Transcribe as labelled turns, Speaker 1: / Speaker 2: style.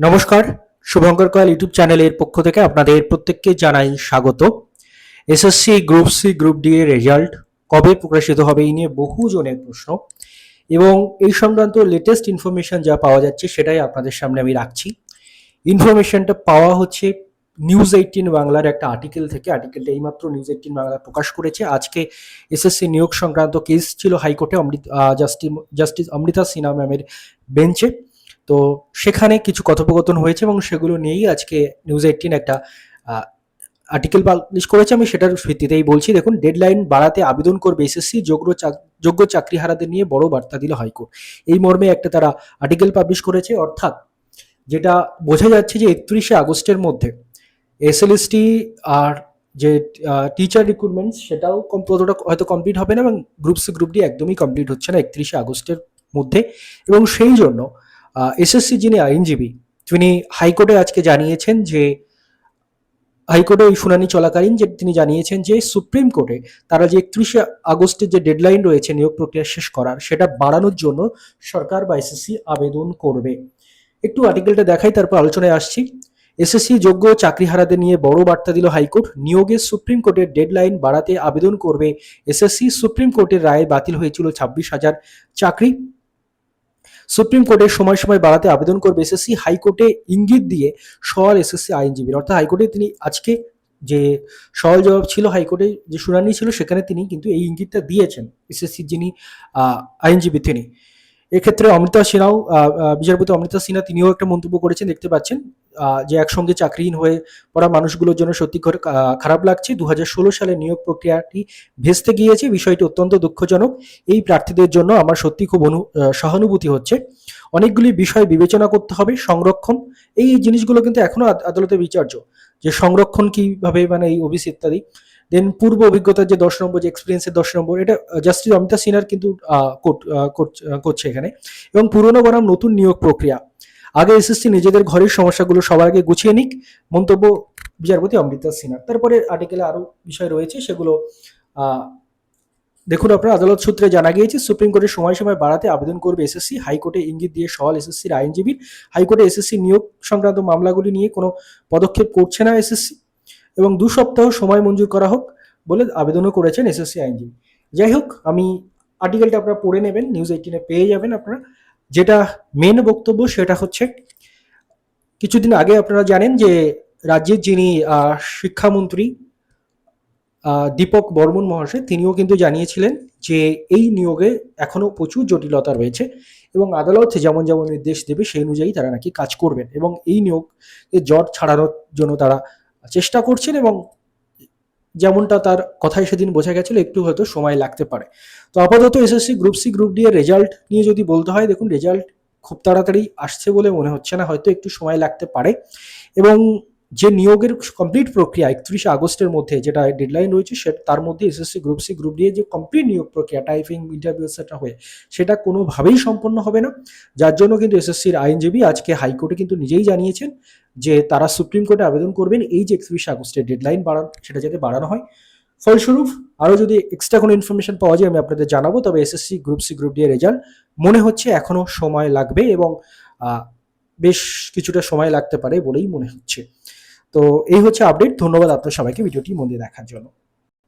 Speaker 1: নমস্কার, শুভঙ্কর কয়াল ইউটিউব চ্যানেলের পক্ষ থেকে আপনাদের প্রত্যেককে জানাই স্বাগত। SSC group C group D এর রেজাল্ট কবে প্রকাশিত হবে এই নিয়ে বহু জনের প্রশ্ন এবং এই সংক্রান্ত লেটেস্ট ইনফরমেশন যা পাওয়া যাচ্ছে সেটাই আপনাদের সামনে আমি রাখছি। ইনফরমেশনটা পাওয়া হচ্ছে নিউজ 18 বাংলার একটা আর্টিকেল থেকে। আর্টিকেলটা এইমাত্র নিউজ 18 বাংলা প্রকাশ করেছে। আজকে এসএসসি নিয়োগ সংক্রান্ত কেস ছিল হাইকোর্টে জাস্টিস অমৃতা সিনহা ম্যামের বেঞ্চে। তো সেখানে কিছু কথোপকথন হয়েছে এবং সেগুলো নিয়েই আজকে নিউজ 18 একটা আর্টিকেল পাবলিশ করেছে। আমি সেটার ভিত্তিতেই বলছি। দেখুন, ডেডলাইন বাড়াতে আবেদন করবে এসএসসি, যোগ্য চাকরিহারাদের নিয়ে বড় বার্তা দিল হাইকোর্ট। এই মর্মে একটা তারা আর্টিকেল পাবলিশ করেছে। অর্থাৎ যেটা বোঝা যাচ্ছে যে 31শে আগস্টের মধ্যে এসএলএসটি আর যে টিচার রিক্রুটমেন্ট সেটাও ততটা হয়তো কমপ্লিট হবে না এবং গ্রুপ সি গ্রুপ ডি একদমই কমপ্লিট হচ্ছে না 31শে আগস্টের মধ্যে। এবং সেই জন্য এসএসসি যিনি আইনজীবী তিনি হাইকোর্টে আজকে জানিয়েছেন যে হাইকোর্টে ওই শুনানি চলাকালীন যে তিনি জানিয়েছেন যে সুপ্রিম কোর্টে তারা যে 31শে আগস্টের যে ডেডলাইন রয়েছে নিয়োগ প্রক্রিয়া শেষ করার, সেটা বাড়ানোর জন্য সরকার বা এসএসসি আবেদন করবে। একটু আর্টিকেলটা দেখাই, তারপর আলোচনায় আসছি। এসএসসি যোগ্য চাকরিহারাদের নিয়ে বড় বার্তা দিল হাইকোর্ট। নিয়োগে সুপ্রিম কোর্টের ডেডলাইন বাড়াতে আবেদন করবে এসএসসি। সুপ্রিম কোর্টের রায়ে বাতিল হয়েছিল 26,000 চাকরি। সুপ্রিম কোর্টের সময় বাড়াতে আবেদন করবে এসএসসি। হাইকোর্টে ইঙ্গিত দিয়ে সওয়াল এসএসসি আইনজীবীর। অর্থাৎ হাইকোর্টে তিনি আজকে যে সওয়াল জবাব ছিল, হাইকোর্টে যে শুনানি ছিল, সেখানে তিনি কিন্তু এই ইঙ্গিতটা দিয়েছেন এসএসসির যিনি আইনজীবী তিনি। এক্ষেত্রে বিচারপতি অমৃতা সিনহা তিনিও একটা মন্তব্য করেছেন, দেখতে পাচ্ছেন যে একসঙ্গে চাকরিহীন হয়ে পড়া মানুষগুলোর জন্য সত্যি করে খারাপ লাগছে। 2016 সালে নিয়োগ প্রক্রিয়াটি ভেস্তে গিয়েছে, বিষয়টি অত্যন্ত দুঃখজনক। এই প্রার্থীদের জন্য আমার সত্যি খুব সহানুভূতি হচ্ছে। অনেকগুলি বিষয় বিবেচনা করতে হবে। সংরক্ষণ, এই জিনিসগুলো কিন্তু এখনো আদালতে বিচার্য, যে সংরক্ষণ কিভাবে, মানে এই ওবিসি ইত্যাদি। দেন পূর্ব অভিজ্ঞতার যে 10 নম্বর, যে এক্সপিরিয়েন্সের 10 নম্বর, এটা জাস্টিস অমিতা সিনহার কিন্তু করছে এখানে। এবং পুরনো বনাম নতুন নিয়োগ প্রক্রিয়া, আগে এসএসসি নিজেদের ঘরের সমস্যাগুলো সবার আগে গুছিয়ে নিক, মন্তব্য বিচারপতি অমৃতা সিনহার। তারপরে আর্টিকেলে আরো বিষয় রয়েছে, সেগুলো দেখুন আপনার। আদালত সূত্রে জানা গিয়েছে সুপ্রিম কোর্টের সময় বাড়াতে আবেদন করবে এসএসসি। হাইকোর্টে ইঙ্গিত দিয়ে সওয়াল এসএসসির আইনজীবীর। হাইকোর্টে এসএসসি নিয়োগ সংক্রান্ত মামলাগুলি নিয়ে কোনো পদক্ষেপ করছে না এসএসসি এবং 2 সপ্তাহ সময় মঞ্জুর করা হোক বলে আবেদনও করেছেন এসএসসি আইনজীবী। যাই হোক, আমি আর্টিকেলটা আপনারা পড়ে নেবেন, নিউজ 18 পেয়ে যাবেন আপনারা। যেটা মেন বক্তব্য সেটা হচ্ছে, কিছুদিন আগে আপনারা জানেন যে রাজ্যের যিনি শিক্ষামন্ত্রী দীপক বর্মন মহাশয়, তিনিও কিন্তু জানিয়েছিলেন যে এই নিয়োগে এখনো প্রচুর জটিলতা রয়েছে এবং আদালত যেমন যেমন নির্দেশ দেবে সেই অনুযায়ী তারা নাকি কাজ করবেন এবং এই নিয়োগের জট ছাড়ানোর জন্য তারা চেষ্টা করছেন। এবং যেমনটা তার কথায় সেদিন বোঝা গেছিল, একটু হয়তো সময় লাগতে পারে। তো আপাতত SSC group C group D এর রেজাল্ট নিয়ে যদি বলতে হয়, দেখুন রেজাল্ট খুব তাড়াতাড়ি আসছে বলে মনে হচ্ছে না, হয়তো একটু সময় লাগতে পারে। এবং যে নিয়োগের কমপ্লিট প্রক্রিয়া 31শে আগস্টের মধ্যে যেটা ডেডলাইন রয়েছে, তার মধ্যে SSC group C group D এর যে কমপ্লিট নিয়োগ প্রক্রিয়া, টাইপিং, ইন্টারভিউ সেটা হয়ে, সেটা কোনোভাবেই সম্পন্ন হবে না। যার জন্য কিন্তু এসএসসির আইনজীবী আজকে হাইকোর্টে কিন্তু নিজেই জানিয়েছেন যে তারা সুপ্রিম কোর্টে আবেদন করবেন এই যে 31শে আগস্টের ডেডলাইন সেটা যাতে বাড়ানো হয়। ফলস্বরূপ আরও যদি এক্সট্রা কোনো ইনফরমেশন পাওয়া যায় আমি আপনাদের জানাবো। তবে SSC group C group D এর রেজাল্ট মনে হচ্ছে এখনো সময় লাগবে এবং বেশ কিছুটা সময় লাগতে পারে বলেই মনে হচ্ছে। তো এই হচ্ছে আপডেট। ধন্যবাদ আপনার সবাইকে ভিডিওটি মন দিয়ে দেখার জন্য।